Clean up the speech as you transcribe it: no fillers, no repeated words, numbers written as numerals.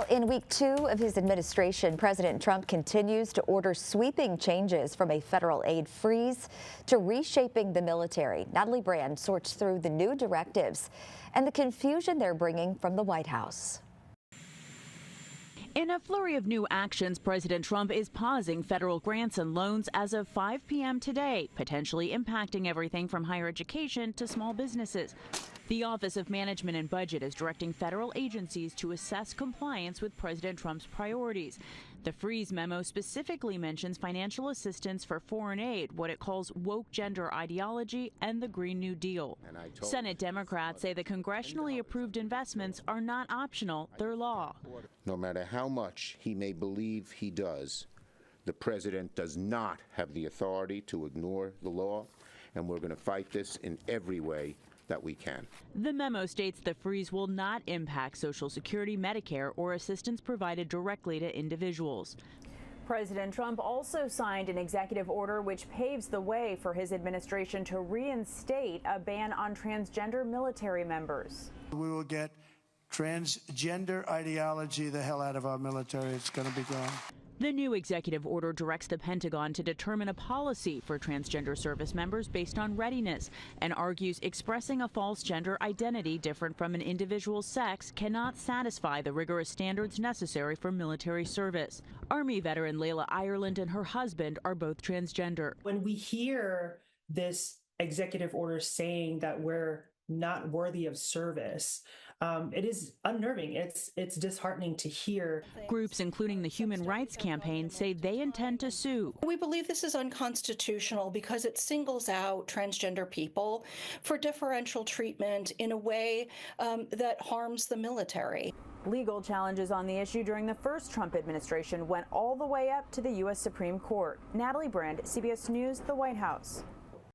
Well, in week 2 of his administration, President Trump continues to order sweeping changes from a federal aid freeze to reshaping the military. Natalie Brand sorts through the new directives and the confusion they're bringing from the White House. In a flurry of new actions, President Trump is pausing federal grants and loans as of 5 p.m. today, potentially impacting everything from higher education to small businesses. The Office of Management and Budget is directing federal agencies to assess compliance with President Trump's priorities. The freeze memo specifically mentions financial assistance for foreign aid, what it calls woke gender ideology, and the Green New Deal. Senate Democrats say the congressionally approved investments are not optional, they're law. No matter how much he may believe he does, the president does not have the authority to ignore the law, and we're going to fight this in every way that we can. The memo states the freeze will not impact Social Security, Medicare, or assistance provided directly to individuals. President Trump also signed an executive order which paves the way for his administration to reinstate a ban on transgender military members. We will get transgender ideology the hell out of our military. It's going to be gone. The new executive order directs the Pentagon to determine a policy for transgender service members based on readiness and argues expressing a false gender identity different from an individual's sex cannot satisfy the rigorous standards necessary for military service. Army veteran Layla Ireland and her husband are both transgender. When we hear this executive order saying that we're not worthy of service, it is unnerving. It's disheartening to hear. Groups, including the Human Rights Campaign, say they intend to sue. We believe this is unconstitutional because it singles out transgender people for differential treatment in a way that harms the military. Legal challenges on the issue during the first Trump administration went all the way up to the U.S. Supreme Court. Natalie Brand, CBS News, the White House.